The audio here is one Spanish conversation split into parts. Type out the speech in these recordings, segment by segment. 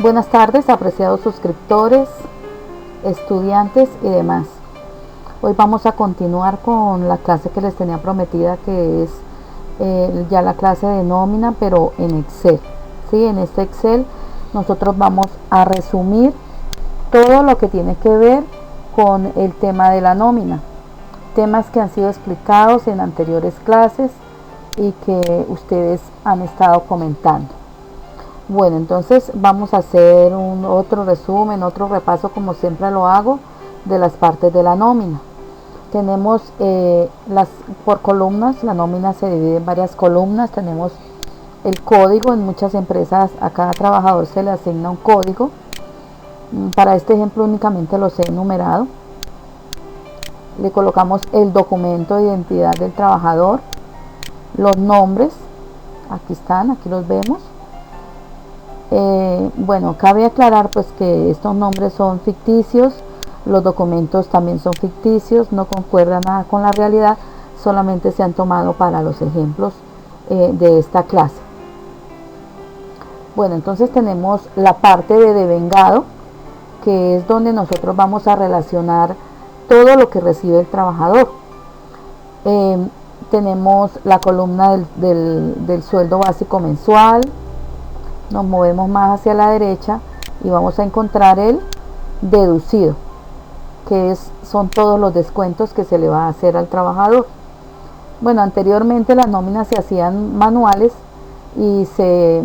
Buenas tardes, apreciados suscriptores, estudiantes y demás. Hoy vamos a continuar con la clase que les tenía prometida, que es ya la clase de nómina, pero en Excel. ¿Sí? En este Excel nosotros vamos a resumir todo lo que tiene que ver con el tema de la nómina. Temas que han sido explicados en anteriores clases y que ustedes han estado comentando. Bueno, entonces vamos a hacer otro resumen, otro repaso, como siempre lo hago, de las partes de la nómina. Tenemos por columnas. La nómina se divide en varias columnas. Tenemos el código. En muchas empresas a cada trabajador se le asigna un código. Para este ejemplo únicamente los he enumerado. Le colocamos el documento de identidad del trabajador, los nombres, aquí están, aquí los vemos. Bueno, cabe aclarar pues que estos nombres son ficticios, los documentos también son ficticios, no concuerdan nada con la realidad, solamente se han tomado para los ejemplos de esta clase. Bueno, entonces tenemos la parte de devengado, que es donde nosotros vamos a relacionar todo lo que recibe el trabajador. Tenemos la columna del sueldo básico mensual. Nos movemos más hacia la derecha y vamos a encontrar el deducido, que son todos los descuentos que se le va a hacer al trabajador. Bueno, anteriormente las nóminas se hacían manuales y se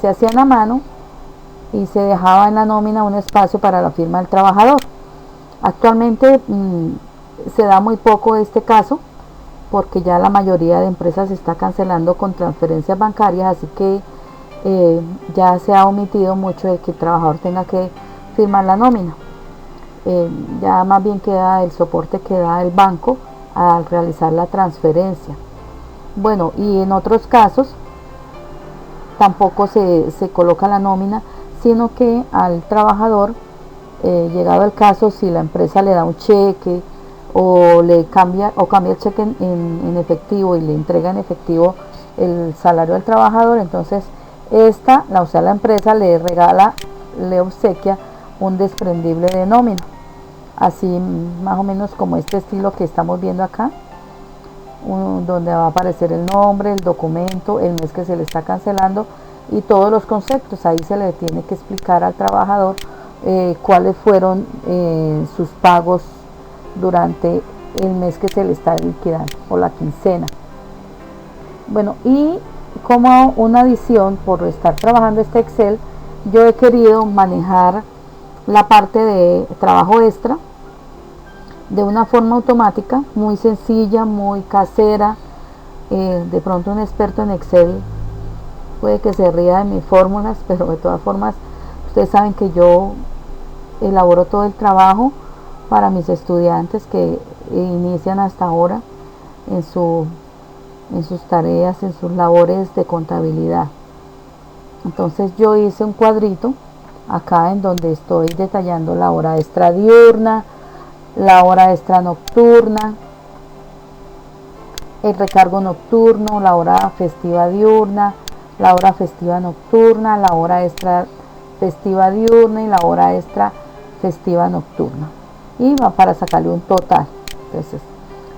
hacían a mano y se dejaba en la nómina un espacio para la firma del trabajador. Actualmente se da muy poco este caso, porque ya la mayoría de empresas está cancelando con transferencias bancarias, así que ya se ha omitido mucho de que el trabajador tenga que firmar la nómina. Ya más bien queda el soporte que da el banco al realizar la transferencia. Bueno, y en otros casos tampoco se coloca la nómina, sino que al trabajador, llegado el caso, si la empresa le da un cheque o cambia el cheque en efectivo y le entrega en efectivo el salario al trabajador, entonces la empresa le obsequia un desprendible de nómina, así más o menos como este estilo que estamos viendo acá, donde va a aparecer el nombre, el documento, el mes que se le está cancelando y todos los conceptos. Ahí se le tiene que explicar al trabajador cuáles fueron sus pagos durante el mes que se le está liquidando, o la quincena. Bueno, y como una adición, por estar trabajando este Excel, yo he querido manejar la parte de trabajo extra de una forma automática, muy sencilla, muy casera. De pronto un experto en Excel puede que se ría de mis fórmulas, pero de todas formas ustedes saben que yo elaboro todo el trabajo para mis estudiantes que inician hasta ahora en sus tareas, en sus labores de contabilidad. Entonces yo hice un cuadrito acá en donde estoy detallando la hora extra diurna, la hora extra nocturna, el recargo nocturno, la hora festiva diurna, la hora festiva nocturna, la hora extra festiva diurna y la hora extra festiva nocturna, y va para sacarle un total. Entonces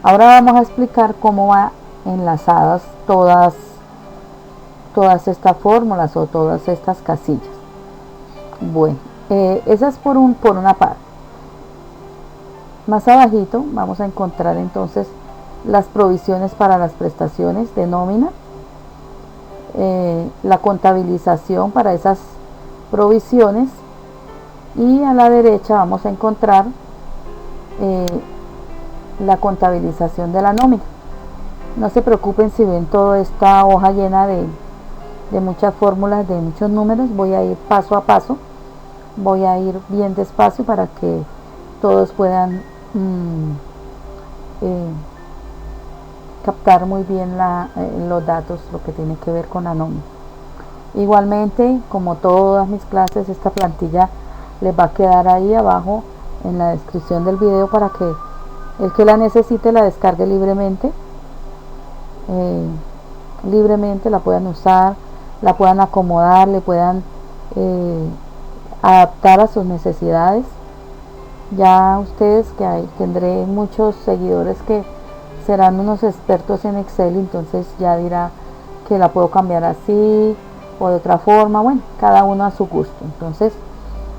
ahora vamos a explicar cómo va enlazadas todas estas fórmulas o todas estas casillas. Bueno, esa es por una parte. Más abajito vamos a encontrar entonces las provisiones para las prestaciones de nómina, la contabilización para esas provisiones, y a la derecha vamos a encontrar la contabilización de la nómina. No se preocupen si ven toda esta hoja llena de muchas fórmulas, de muchos números. Voy a ir paso a paso, voy a ir bien despacio para que todos puedan captar muy bien los datos, lo que tiene que ver con la nómina. Igualmente, como todas mis clases, esta plantilla les va a quedar ahí abajo en la descripción del video para que el que la necesite la descargue libremente. Libremente la puedan usar, la puedan acomodar, le puedan adaptar a sus necesidades. Ya ustedes, tendré muchos seguidores que serán unos expertos en Excel, entonces ya dirá que la puedo cambiar así o de otra forma. Bueno, cada uno a su gusto. Entonces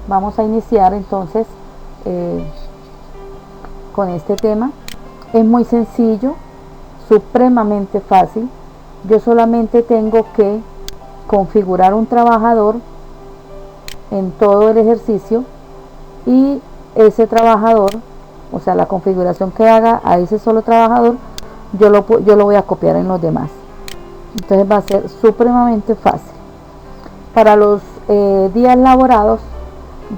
vamos a iniciar entonces con este tema. Es muy sencillo, supremamente fácil. Yo solamente tengo que configurar un trabajador en todo el ejercicio, y ese trabajador, o sea, la configuración que haga a ese solo trabajador, yo lo voy a copiar en los demás. Entonces va a ser supremamente fácil. Para los días laborados,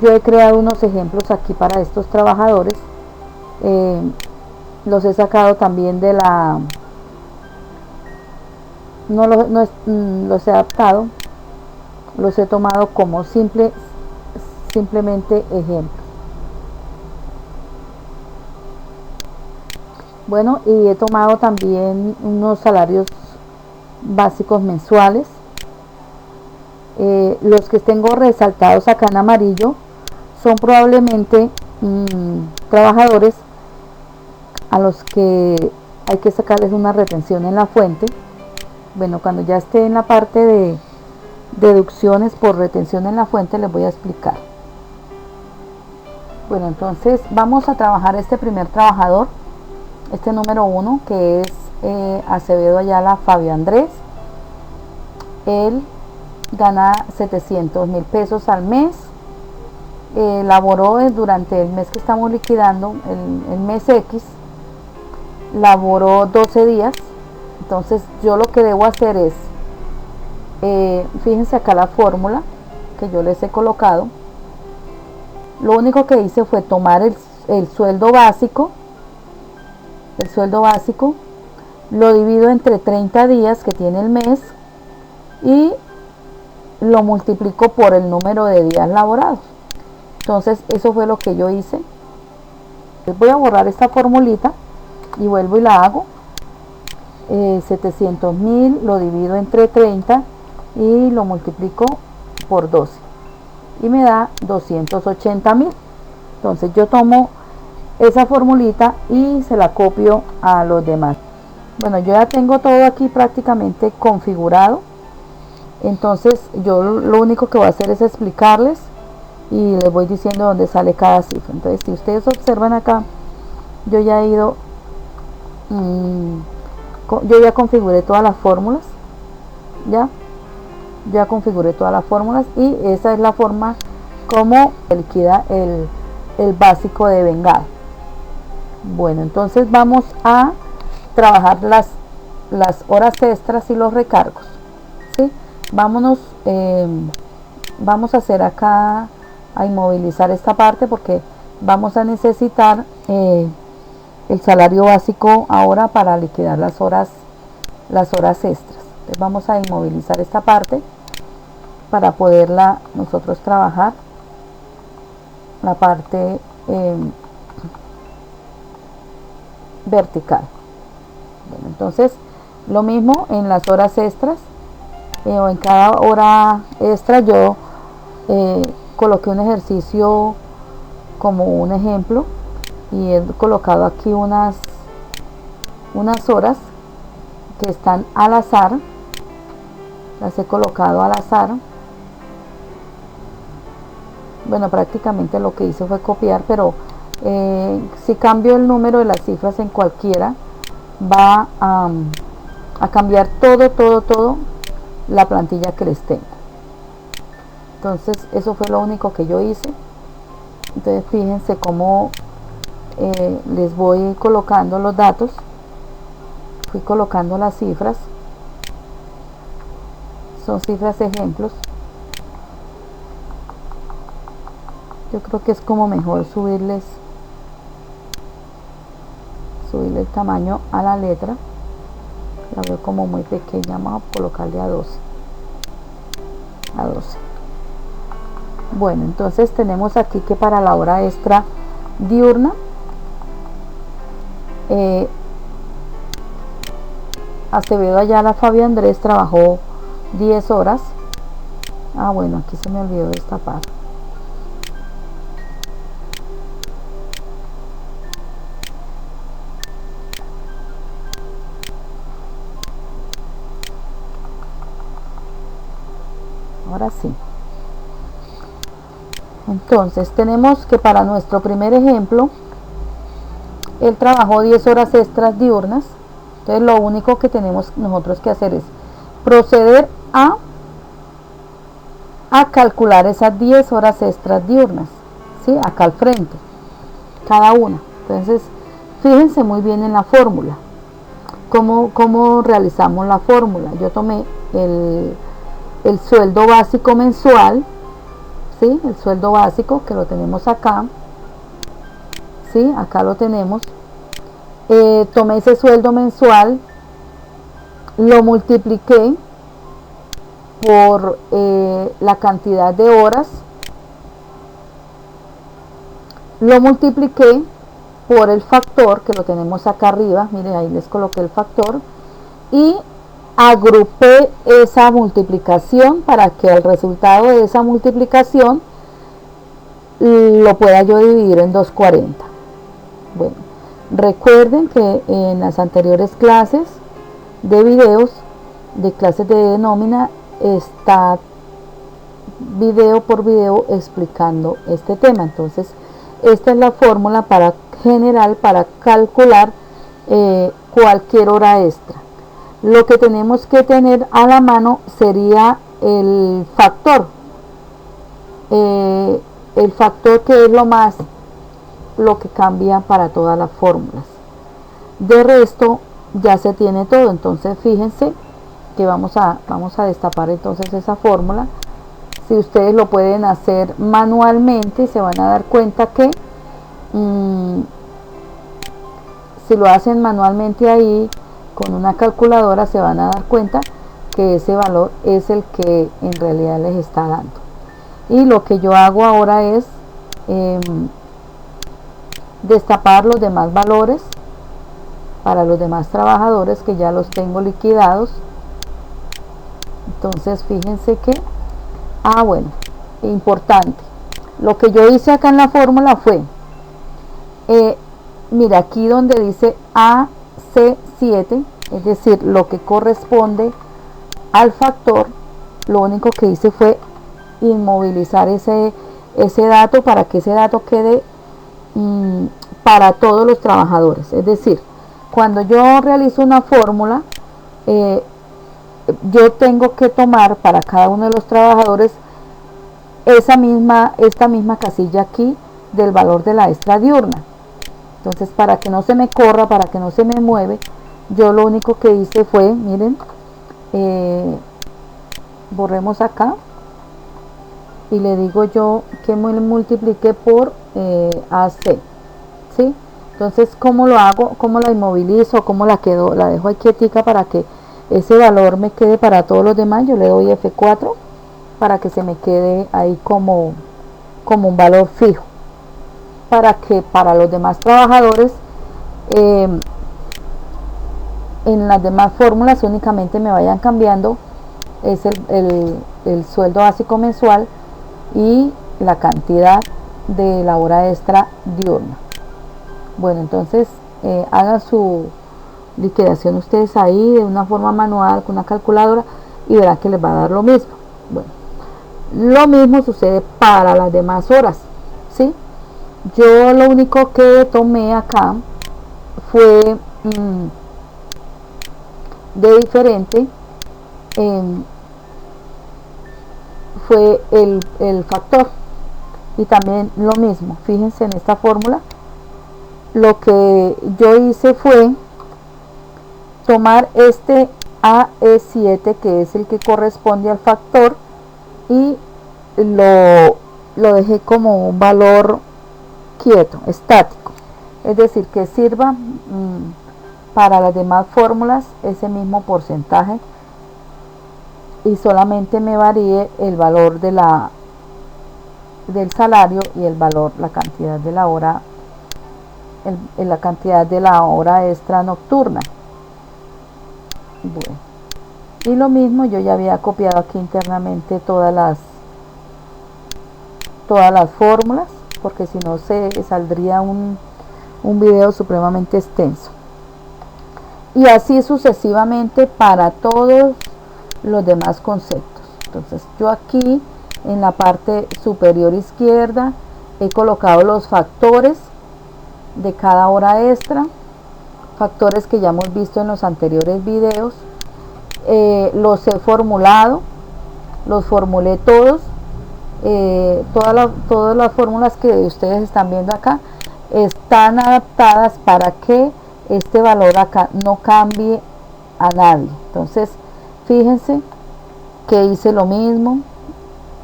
yo he creado unos ejemplos aquí para estos trabajadores. Los he sacado también de la... los he adaptado, los he tomado como simplemente ejemplos. Bueno, y he tomado también unos salarios básicos mensuales. Los que tengo resaltados acá en amarillo son probablemente trabajadores a los que hay que sacarles una retención en la fuente. Bueno, cuando ya esté en la parte de deducciones por retención en la fuente, les voy a explicar. Bueno, entonces vamos a trabajar este primer trabajador, este número 1, que es Acevedo Ayala Fabio Andrés. Él gana 700.000 pesos al mes. Laboró durante el mes que estamos liquidando, el mes X, laboró 12 días. Entonces yo lo que debo hacer es, fíjense acá la fórmula que yo les he colocado. Lo único que hice fue tomar el sueldo básico, lo divido entre 30 días que tiene el mes y lo multiplico por el número de días laborados. Entonces eso fue lo que yo hice. Voy a borrar esta formulita y vuelvo y la hago. 700.000 lo divido entre 30 y lo multiplico por 12 y me da 280.000. Entonces yo tomo esa formulita y se la copio a los demás. Bueno, yo ya tengo todo aquí prácticamente configurado. Entonces yo lo único que voy a hacer es explicarles y les voy diciendo dónde sale cada cifra. Entonces, si ustedes observan acá, yo ya he ido, yo ya configuré todas las fórmulas, ya configuré todas las fórmulas, y esa es la forma como liquida el básico de vengado. Bueno, entonces vamos a trabajar las horas extras y los recargos, ¿sí? Vamos a hacer acá, a inmovilizar esta parte, porque vamos a necesitar el salario básico ahora para liquidar las horas extras. Entonces vamos a inmovilizar esta parte para poderla nosotros trabajar la parte vertical. Bueno, entonces lo mismo en las horas extras, o en cada hora extra yo coloqué un ejercicio como un ejemplo, y he colocado aquí unas horas que están al azar, las he colocado al azar. Bueno, prácticamente lo que hice fue copiar, pero si cambio el número de las cifras en cualquiera, va a cambiar todo la plantilla que les tengo. Entonces eso fue lo único que yo hice. Entonces fíjense cómo les voy colocando los datos, fui colocando las cifras, son cifras ejemplos. Yo creo que es como mejor subirle el tamaño a la letra, la veo como muy pequeña, vamos a colocarle a 12. Bueno, entonces tenemos aquí que para la hora extra diurna, Acevedo Ayala Fabio Andrés trabajó 10 horas. Bueno, aquí se me olvidó esta parte. ahora sí. Entonces tenemos que para nuestro primer ejemplo él trabajó 10 horas extras diurnas. Entonces lo único que tenemos nosotros que hacer es proceder a calcular esas 10 horas extras diurnas, ¿sí? Acá al frente, cada una. Entonces fíjense muy bien en la fórmula. ¿Cómo realizamos la fórmula? Yo tomé el sueldo básico mensual, ¿sí? El sueldo básico que lo tenemos acá, ¿sí? Acá lo tenemos. Tomé ese sueldo mensual, lo multipliqué por la cantidad de horas, lo multipliqué por el factor que lo tenemos acá arriba, miren, ahí les coloqué el factor, y agrupé esa multiplicación para que el resultado de esa multiplicación lo pueda yo dividir en 240. Bueno, recuerden que en las anteriores clases de videos, de clases de nómina, está video por video explicando este tema. Entonces esta es la fórmula general para calcular cualquier hora extra. Lo que tenemos que tener a la mano sería el factor, que es lo que cambia para todas las fórmulas. De resto ya se tiene todo. Entonces fíjense que vamos a destapar entonces esa fórmula. Si ustedes lo pueden hacer manualmente, se van a dar cuenta que si lo hacen manualmente ahí con una calculadora, se van a dar cuenta que ese valor es el que en realidad les está dando. Y lo que yo hago ahora es destapar los demás valores para los demás trabajadores que ya los tengo liquidados. Entonces fíjense que bueno, importante, lo que yo hice acá en la fórmula fue mira, aquí donde dice AC7, es decir, lo que corresponde al factor, lo único que hice fue inmovilizar ese dato para que ese dato quede para todos los trabajadores. Es decir, cuando yo realizo una fórmula, yo tengo que tomar para cada uno de los trabajadores esta misma casilla aquí del valor de la extra diurna. Entonces, para que no se me corra, para que no se me mueve, yo lo único que hice fue, miren, borremos acá y le digo yo que multiplique por AC, ¿sí? Entonces, ¿cómo lo hago? ¿Cómo la inmovilizo? ¿Cómo la dejo ahí quietica para que ese valor me quede para todos los demás? Yo le doy F4 para que se me quede ahí como un valor fijo, para que para los demás trabajadores en las demás fórmulas únicamente me vayan cambiando es el sueldo básico mensual y la cantidad de la hora extra diurna. Bueno, entonces hagan su liquidación ustedes ahí de una forma manual con una calculadora y verán que les va a dar lo mismo. Bueno, lo mismo sucede para las demás horas, ¿sí? Yo lo único que tomé acá fue de diferente, fue el factor, y también lo mismo. Fíjense en esta fórmula, lo que yo hice fue tomar este AE7, que es el que corresponde al factor, y lo dejé como un valor quieto, estático, es decir, que sirva para las demás fórmulas ese mismo porcentaje y solamente me varíe el valor del salario y el valor, la cantidad de la hora, la cantidad de la hora extra nocturna. Bueno, y lo mismo, yo ya había copiado aquí internamente todas las fórmulas, porque si no se saldría un video supremamente extenso. Y así sucesivamente para todos los demás conceptos. Entonces yo aquí en la parte superior izquierda he colocado los factores de cada hora extra, factores que ya hemos visto en los anteriores videos. Los he formulado, los formulé todos. Todas las fórmulas que ustedes están viendo acá están adaptadas para que este valor acá no cambie a nadie. Entonces fíjense que hice lo mismo,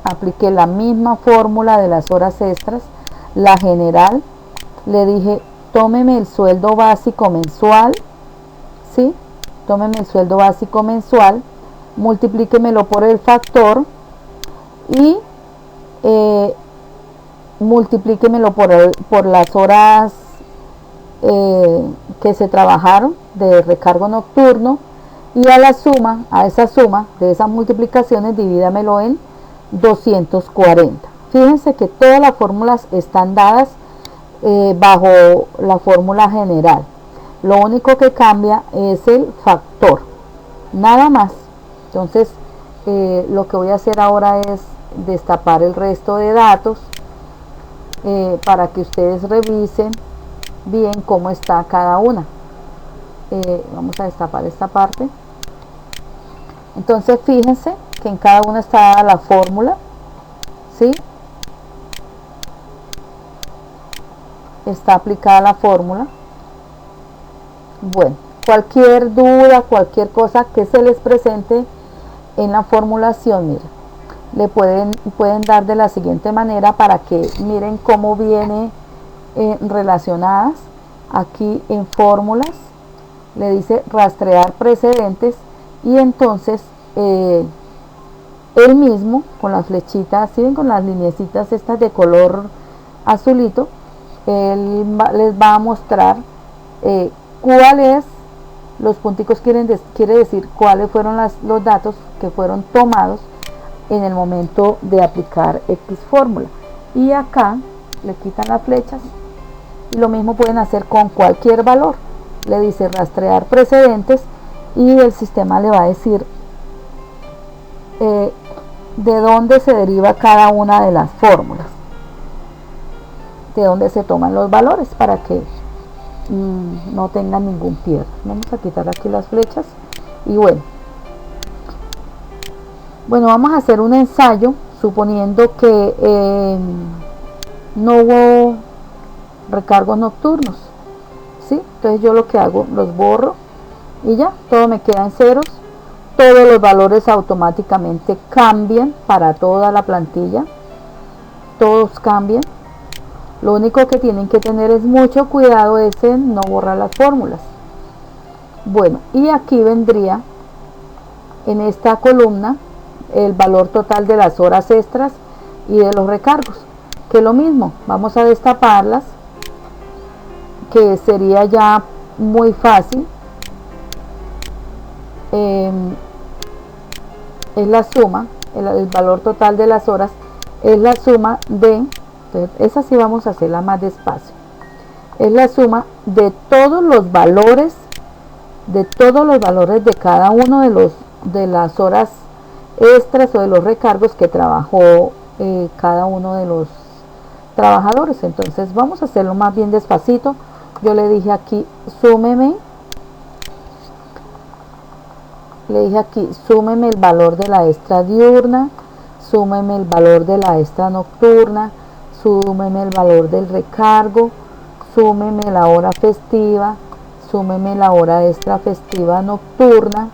apliqué la misma fórmula de las horas extras, la general. Le dije tómeme el sueldo básico mensual, ¿sí? Tómeme el sueldo básico mensual, multiplíquemelo por el factor y multiplíquemelo por las horas que se trabajaron de recargo nocturno, y a esa suma de esas multiplicaciones divídamelo en 240. Fíjense que todas las fórmulas están dadas bajo la fórmula general. Lo único que cambia es el factor, nada más. Entonces lo que voy a hacer ahora es destapar el resto de datos para que ustedes revisen bien cómo está cada una. Vamos a destapar esta parte. Entonces fíjense que en cada una está dada la fórmula, ¿sí? Está aplicada la fórmula. Bueno, cualquier duda, cualquier cosa que se les presente en la formulación, miren, le pueden dar de la siguiente manera para que miren cómo viene relacionadas. Aquí en fórmulas le dice rastrear precedentes, y entonces él mismo con las flechitas, ¿sí ven? Con las lineecitas estas de color azulito, él les va a mostrar cuáles los punticos quiere decir cuáles fueron los datos que fueron tomados en el momento de aplicar X fórmula. Y acá le quitan las flechas, y lo mismo pueden hacer con cualquier valor. Le dice rastrear precedentes y el sistema le va a decir de dónde se deriva cada una de las fórmulas, de dónde se toman los valores, para que no tengan ningún pierde. Vamos a quitar aquí las flechas. Y bueno, vamos a hacer un ensayo suponiendo que no hubo recargos nocturnos, ¿sí? Entonces yo lo que hago, los borro y ya, todo me queda en ceros. Todos los valores automáticamente cambian para toda la plantilla, todos cambian. Lo único que tienen que tener es mucho cuidado es en no borrar las fórmulas. Bueno, y aquí vendría en esta columna el valor total de las horas extras y de los recargos, que es lo mismo. Vamos a destaparlas, que sería ya muy fácil. Es la suma, el valor total de las horas es la suma de, entonces esa sí vamos a hacerla más despacio, es la suma de todos los valores de cada uno de las horas extras o de los recargos que trabajó cada uno de los trabajadores. Entonces vamos a hacerlo más bien despacito. Yo le dije aquí súmeme el valor de la extra diurna, súmeme el valor de la extra nocturna, súmeme el valor del recargo, súmeme la hora festiva, súmeme la hora extra festiva nocturna,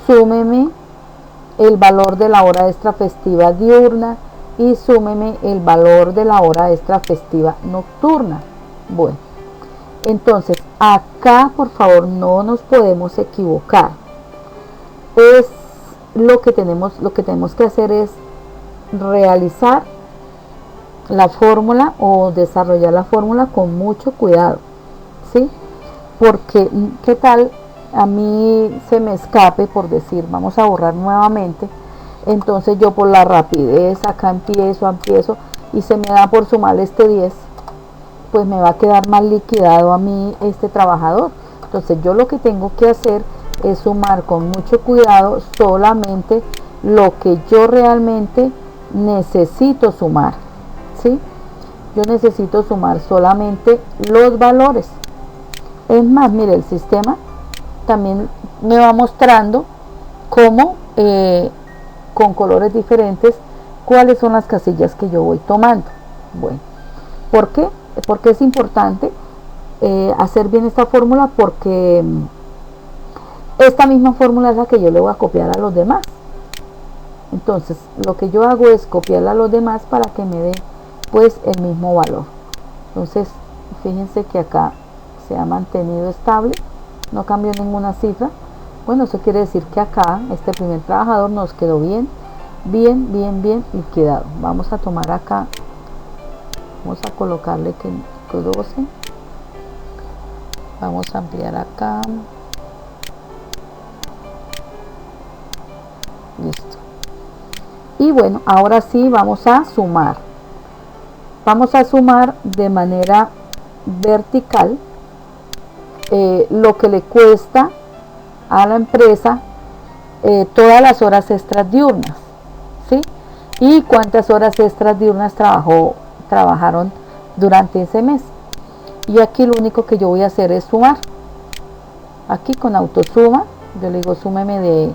súmeme el valor de la hora extra festiva diurna y súmeme el valor de la hora extra festiva nocturna. Bueno, entonces acá por favor no nos podemos equivocar. Es lo que tenemos que hacer es realizar la fórmula o desarrollar la fórmula con mucho cuidado, ¿sí? Porque qué tal a mí se me escape, por decir, vamos a borrar nuevamente. Entonces yo por la rapidez acá empiezo y se me da por sumar este 10, pues me va a quedar mal liquidado a mí este trabajador. Entonces yo lo que tengo que hacer es sumar con mucho cuidado solamente lo que yo realmente necesito sumar, ¿sí? Yo necesito sumar solamente los valores. Es más, mire, el sistema también me va mostrando cómo con colores diferentes cuáles son las casillas que yo voy tomando. Bueno, ¿por qué? Porque es importante hacer bien esta fórmula, porque esta misma fórmula es la que yo le voy a copiar a los demás. Entonces lo que yo hago es copiarla a los demás para que me dé pues el mismo valor. Entonces fíjense que acá se ha mantenido estable, no cambió ninguna cifra. Bueno, eso quiere decir que acá este primer trabajador nos quedó bien liquidado. Vamos a tomar acá, vamos a colocarle que 12, vamos a ampliar acá, listo. Y bueno, ahora sí vamos a sumar de manera vertical lo que le cuesta a la empresa todas las horas extras diurnas, ¿sí? Y cuántas horas extras diurnas trabajaron durante ese mes. Y aquí lo único que yo voy a hacer es sumar. Aquí con autosuma, yo le digo súmeme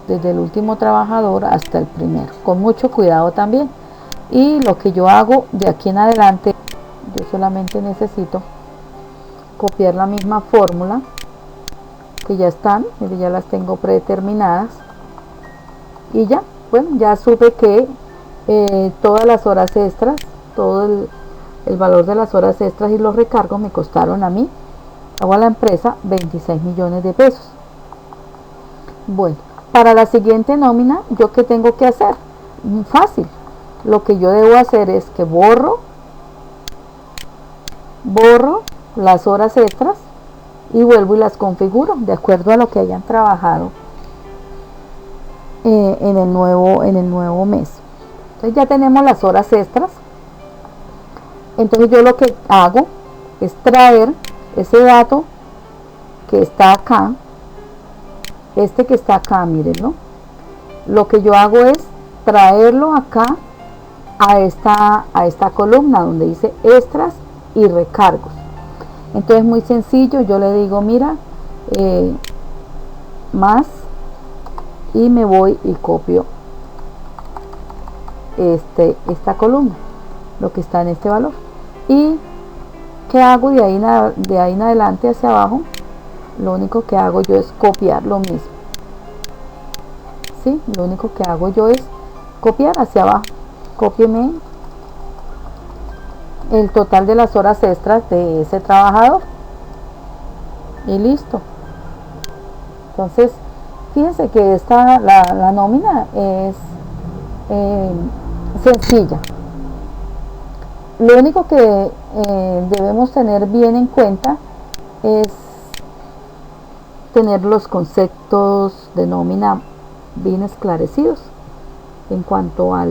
desde el último trabajador hasta el primero, con mucho cuidado también. Y lo que yo hago de aquí en adelante, yo solamente necesito copiar la misma fórmula que ya están, ya las tengo predeterminadas, y ya, bueno, ya supe que todas las horas extras, todo el valor de las horas extras y los recargos me costaron a mí o a la empresa 26 millones de pesos. Bueno, para la siguiente nómina, ¿yo qué tengo que hacer? Fácil. Lo que yo debo hacer es que borro las horas extras y vuelvo y las configuro de acuerdo a lo que hayan trabajado en el nuevo mes. Entonces ya tenemos las horas extras. Entonces yo lo que hago es traer ese dato que está acá, este que está acá, mírenlo. Lo que yo hago es traerlo acá a esta columna donde dice extras y recargos. Entonces muy sencillo, yo le digo mira, más, y me voy y copio esta columna, lo que está en este valor. Y ¿qué hago de ahí en adelante hacia abajo? Lo único que hago yo es copiar lo mismo, ¿sí? Lo único que hago yo es copiar hacia abajo. Cópieme el total de las horas extras de ese trabajador y listo. Entonces fíjense que la nómina es sencilla. Lo único que debemos tener bien en cuenta es tener los conceptos de nómina bien esclarecidos en cuanto a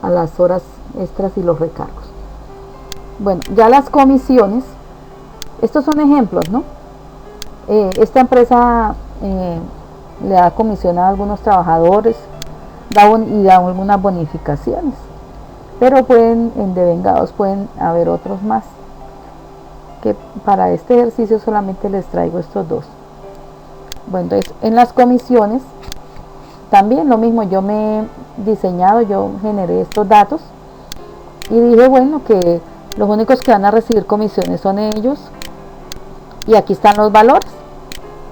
las horas extras y los recargos. Bueno, ya las comisiones, estos son ejemplos, ¿no? Esta empresa le da comisión a algunos trabajadores y da algunas bonificaciones, pero en devengados pueden haber otros más, que para este ejercicio solamente les traigo estos dos. Bueno, entonces en las comisiones también lo mismo, yo me he diseñado, yo generé estos datos y dije, bueno, que los únicos que van a recibir comisiones son ellos, y aquí están los valores.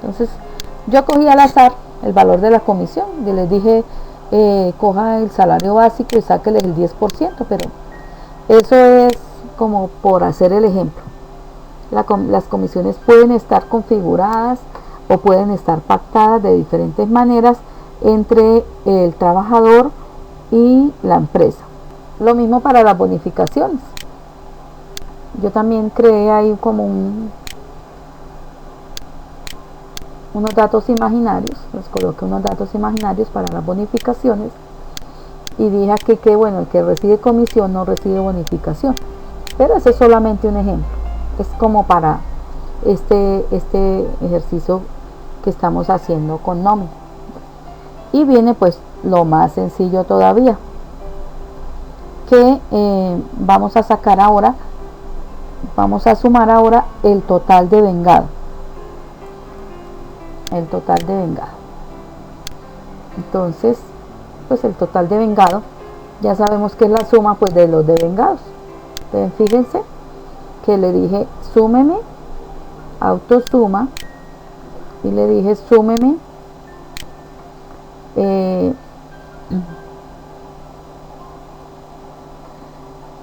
Entonces yo cogí al azar el valor de la comisión y les dije, coja el salario básico y sáquele el 10%, pero eso es como por hacer el ejemplo. Las comisiones pueden estar configuradas o pueden estar pactadas de diferentes maneras entre el trabajador y la empresa. Lo mismo para las bonificaciones. Yo también creé ahí como unos datos imaginarios, les coloqué unos datos imaginarios para las bonificaciones y dije aquí que bueno, el que recibe comisión no recibe bonificación, pero ese es solamente un ejemplo, es como para este ejercicio que estamos haciendo con nómina. Y viene pues lo más sencillo todavía, que vamos a sacar ahora, vamos a sumar ahora el total de vengado. El total de vengado. Entonces, pues el total de vengado, ya sabemos que es la suma pues de los devengados. Entonces fíjense que le dije súmeme, autosuma, y le dije súmeme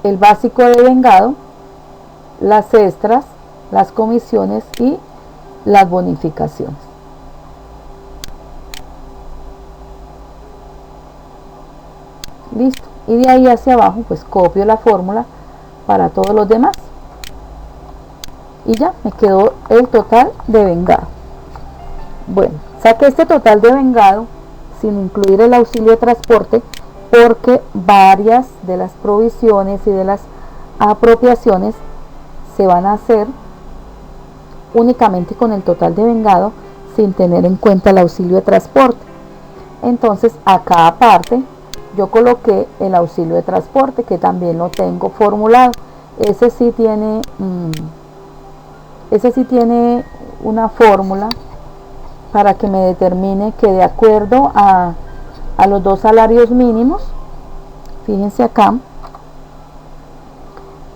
el básico de vengado, las extras, las comisiones y las bonificaciones. Listo. Y de ahí hacia abajo pues copio la fórmula para todos los demás. Y ya me quedó el total de vengado. Bueno, saqué este total de vengado sin incluir el auxilio de transporte, porque varias de las provisiones y de las apropiaciones se van a hacer únicamente con el total de vengado, sin tener en cuenta el auxilio de transporte. Entonces acá aparte yo coloqué el auxilio de transporte, que también lo tengo formulado. Ese sí tiene una fórmula para que me determine que de acuerdo a los 2 salarios mínimos, fíjense acá,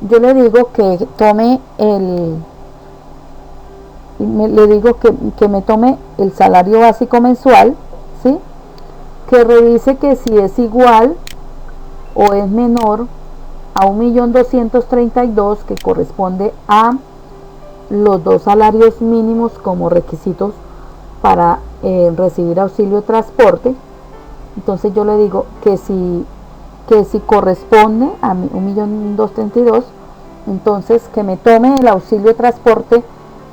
yo le digo que tome le digo que me tome el salario básico mensual, ¿sí? Que revise que si es igual o es menor a 1.232.000, que corresponde a los 2 salarios mínimos como requisitos para recibir auxilio de transporte. Entonces yo le digo que si corresponde a 1.232.000, entonces que me tome el auxilio de transporte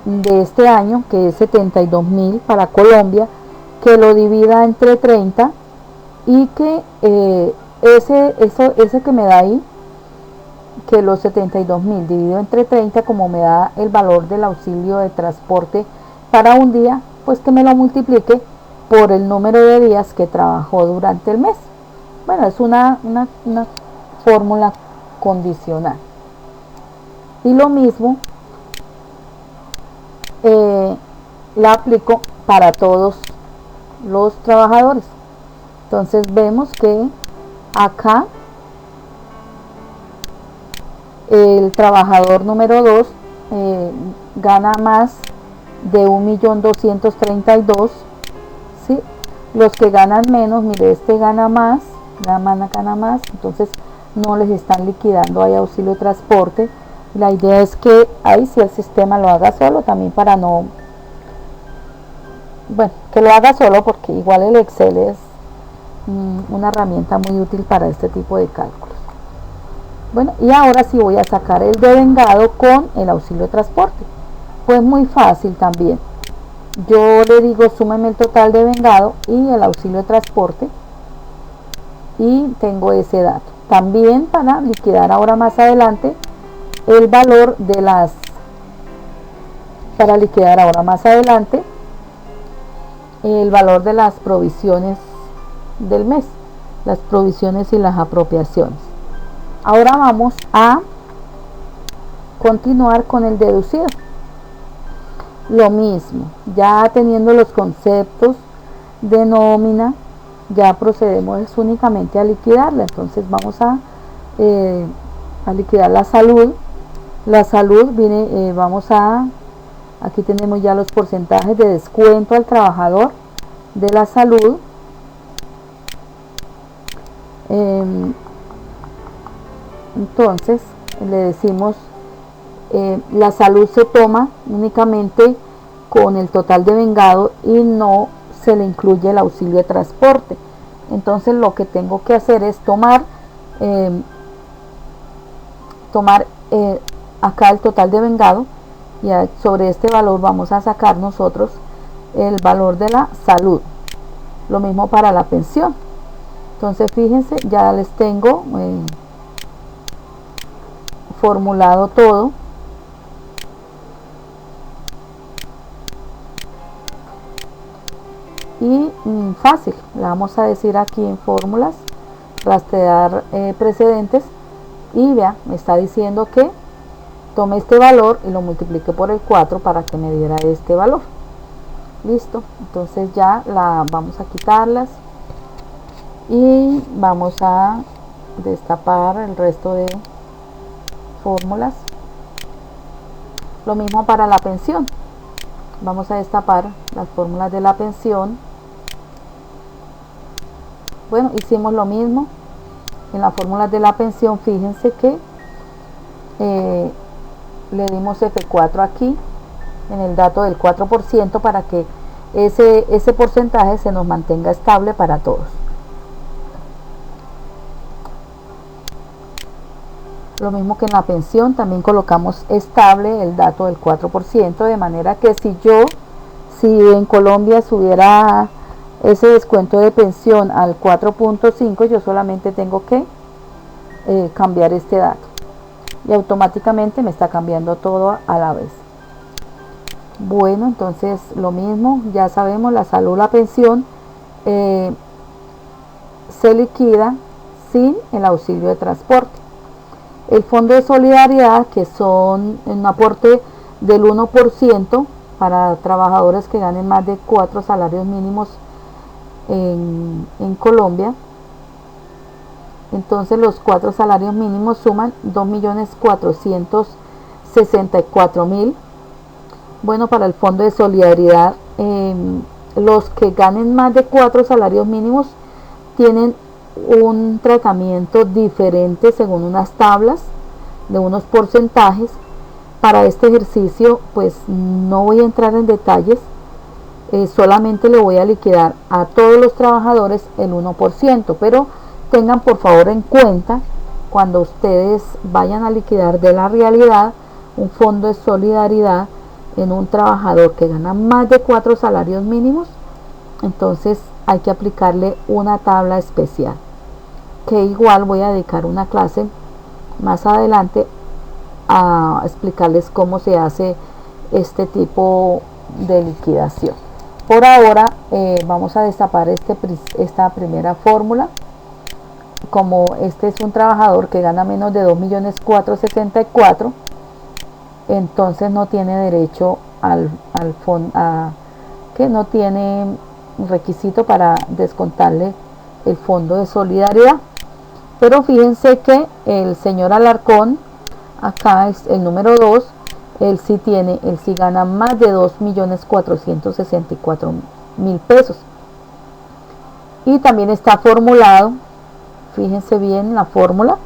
de este año, que es 72.000 para Colombia, que lo divida entre 30, y que ese que me da ahí, que los 72.000 dividido entre 30, como me da el valor del auxilio de transporte para un día, pues que me lo multiplique por el número de días que trabajó durante el mes. Bueno, es una fórmula condicional. Y lo mismo la aplico para todos los trabajadores. Entonces vemos que acá el trabajador número 2 gana más de 1.232.000, ¿sí? Los que ganan menos, mire, este gana más, entonces no les están liquidando ahí auxilio de transporte. La idea es que ahí sí el sistema lo haga solo, también para no, bueno, que lo haga solo, porque igual el Excel es una herramienta muy útil para este tipo de cálculos. Bueno, y ahora sí voy a sacar el devengado con el auxilio de transporte. Pues muy fácil también. Yo le digo súmeme el total de vengado y el auxilio de transporte, y tengo ese dato. También para liquidar ahora más adelante el valor de las, el valor de las provisiones del mes, las provisiones y las apropiaciones. Ahora vamos a continuar con el deducido. Lo mismo, ya teniendo los conceptos de nómina, ya procedemos únicamente a liquidarla. Entonces vamos a liquidar la salud. La salud viene, aquí tenemos ya los porcentajes de descuento al trabajador de la salud. Entonces le decimos la salud se toma únicamente con el total de vengado y no se le incluye el auxilio de transporte. Entonces lo que tengo que hacer es tomar acá el total de vengado, y sobre este valor vamos a sacar nosotros el valor de la salud. Lo mismo para la pensión. Entonces fíjense, ya les tengo formulado todo. fácil. Le vamos a decir aquí en fórmulas, rastrear precedentes, y vea, me está diciendo que tome este valor y lo multiplique por el 4 para que me diera este valor. Listo, entonces ya vamos a quitarlas y vamos a destapar el resto de fórmulas. Lo mismo para la pensión. Vamos a destapar las fórmulas de la pensión. Bueno, hicimos lo mismo en las fórmulas de la pensión. Fíjense que le dimos F4 aquí en el dato del 4% para que ese porcentaje se nos mantenga estable para todos. Lo mismo que en la pensión, también colocamos estable el dato del 4%, de manera que si en Colombia subiera ese descuento de pensión al 4.5, yo solamente tengo que cambiar este dato y automáticamente me está cambiando todo a la vez. Bueno, entonces lo mismo, ya sabemos, la salud, la pensión se liquida sin el auxilio de transporte. El fondo de solidaridad, que son un aporte del 1% para trabajadores que ganen más de 4 salarios mínimos en Colombia. Entonces los 4 salarios mínimos suman 2.464.000. Bueno, para el fondo de solidaridad, los que ganen más de 4 salarios mínimos tienen un tratamiento diferente según unas tablas de unos porcentajes. Para este ejercicio pues no voy a entrar en detalles, solamente le voy a liquidar a todos los trabajadores el 1%, pero tengan por favor en cuenta, cuando ustedes vayan a liquidar de la realidad un fondo de solidaridad en un trabajador que gana más de 4 salarios mínimos, entonces hay que aplicarle una tabla especial, que igual voy a dedicar una clase más adelante a explicarles cómo se hace este tipo de liquidación. Por ahora vamos a destapar esta primera fórmula. Como este es un trabajador que gana menos de 2.464.000, entonces no tiene derecho al fondo, que no tiene requisito para descontarle el fondo de solidaridad. Pero fíjense que el señor Alarcón, acá es el número 2, él sí gana más de 2.464.000 pesos. Y también está formulado, fíjense bien la fórmula,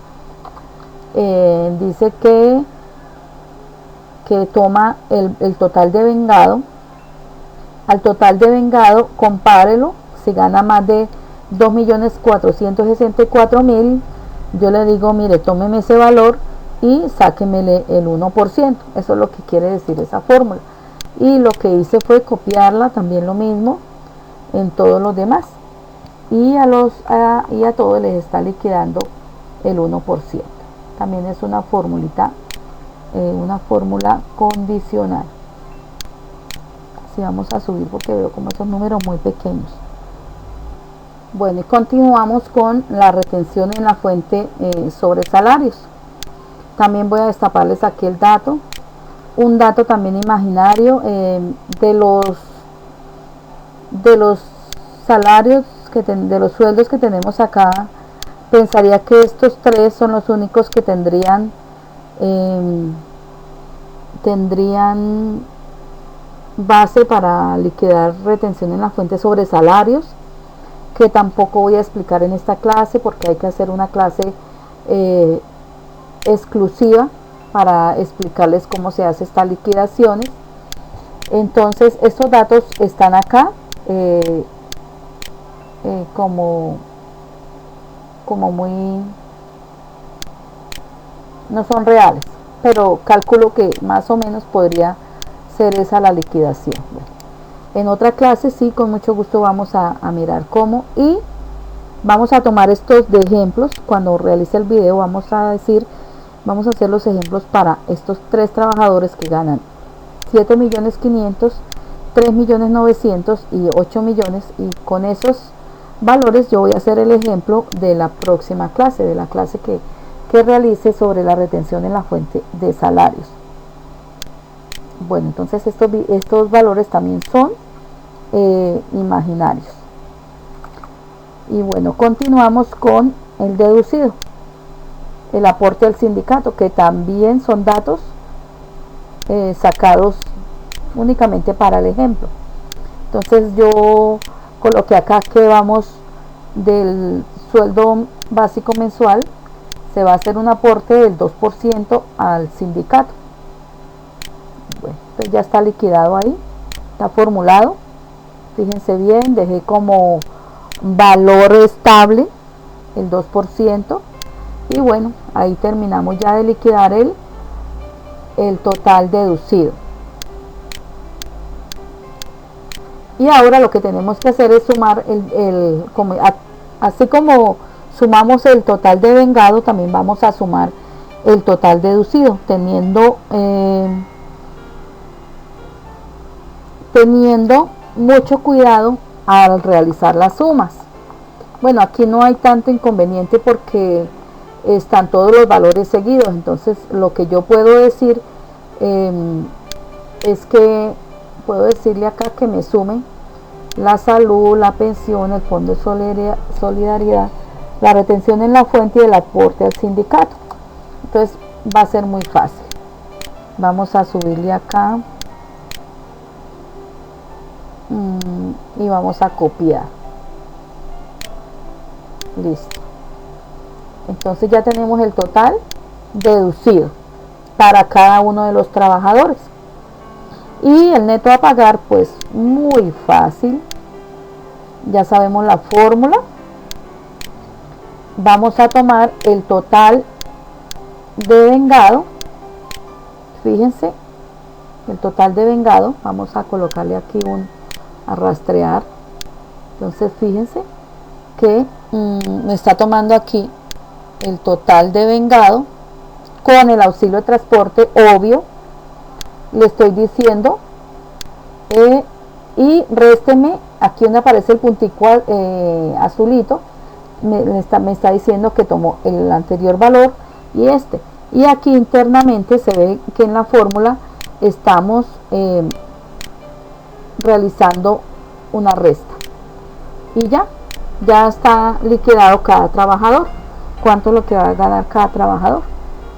dice que toma el total de vengado. Al total de vengado, compárelo. Si gana más de 2.464.000, yo le digo, mire, tómeme ese valor y sáquemele el 1%. Eso es lo que quiere decir esa fórmula. Y lo que hice fue copiarla, también lo mismo en todos los demás. Y a todos les está liquidando el 1%. También es una formulita, una fórmula condicional. Así vamos a subir porque veo como esos números muy pequeños. Bueno, y continuamos con la retención en la fuente sobre salarios. También voy a destaparles aquí el dato, un dato también imaginario de los salarios, de los sueldos que tenemos acá. Pensaría que estos tres son los únicos que tendrían base para liquidar retención en la fuente sobre salarios, que tampoco voy a explicar en esta clase porque hay que hacer una clase exclusiva para explicarles cómo se hace estas liquidaciones. Entonces estos datos están acá como muy, no son reales, pero calculo que más o menos podría ser esa la liquidación. Bueno, en otra clase sí, con mucho gusto vamos a mirar cómo, y vamos a tomar estos de ejemplos. Cuando realice el video vamos a hacer los ejemplos para estos tres trabajadores que ganan 7.500.000 3.900.000 y 8 millones, y con esos valores yo voy a hacer el ejemplo de la próxima clase, de la clase que realice sobre la retención en la fuente de salarios. Bueno, entonces estos valores también son imaginarios. Y bueno, continuamos con el deducido, el aporte al sindicato, que también son datos sacados únicamente para el ejemplo. Entonces yo coloqué acá que vamos del sueldo básico mensual, se va a hacer un aporte del 2% al sindicato. Bueno, pues ya está liquidado ahí, está formulado. Fíjense bien, dejé como valor estable el 2%, y bueno, ahí terminamos ya de liquidar el total deducido. Y ahora lo que tenemos que hacer es sumar así como sumamos el total devengado, también vamos a sumar el total deducido, teniendo mucho cuidado al realizar las sumas. Bueno, aquí no hay tanto inconveniente porque están todos los valores seguidos. Entonces lo que yo puedo decir es que puedo decirle acá que me sume la salud, la pensión, el fondo de solidaridad, la retención en la fuente y el aporte al sindicato. Entonces va a ser muy fácil. Vamos a subirle acá y vamos a copiar. Listo. Entonces ya tenemos el total deducido para cada uno de los trabajadores. Y el neto a pagar, pues muy fácil. Ya sabemos la fórmula. Vamos a tomar el total devengado. Fíjense, el total devengado. Vamos a colocarle aquí a rastrear. Entonces fíjense que me está tomando aquí el total devengado con el auxilio de transporte, obvio. Le estoy diciendo y résteme aquí donde aparece el puntico azulito, me está diciendo que tomó el anterior valor y y aquí internamente se ve que en la fórmula estamos realizando una resta, y ya está liquidado cada trabajador, cuánto es lo que va a ganar cada trabajador.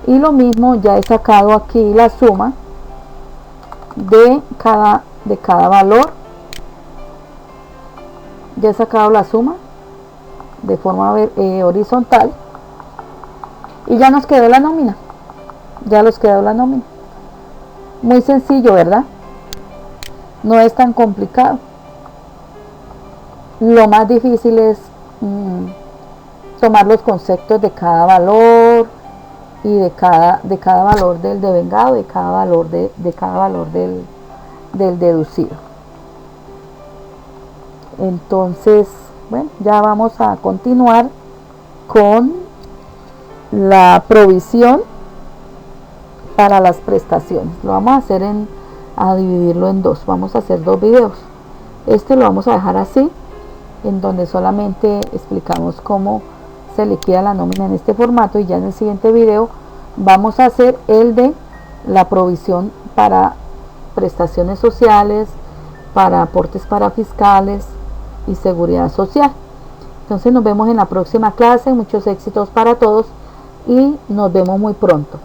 Y lo mismo, ya he sacado aquí la suma de cada valor. Ya he sacado la suma de forma horizontal, y ya nos quedó la nómina. Ya nos quedó la nómina. Muy sencillo, ¿verdad? No es tan complicado. Lo más difícil es tomar los conceptos de cada valor y de cada valor del devengado, de cada valor del deducido. Entonces, bueno, ya vamos a continuar con la provisión para las prestaciones. Lo vamos a hacer a dividirlo en dos. Vamos a hacer dos videos. Este lo vamos a dejar así, en donde solamente explicamos cómo se liquida la nómina en este formato, y ya en el siguiente video vamos a hacer el de la provisión para prestaciones sociales, para aportes para fiscales y seguridad social. Entonces nos vemos en la próxima clase. Muchos éxitos para todos y nos vemos muy pronto.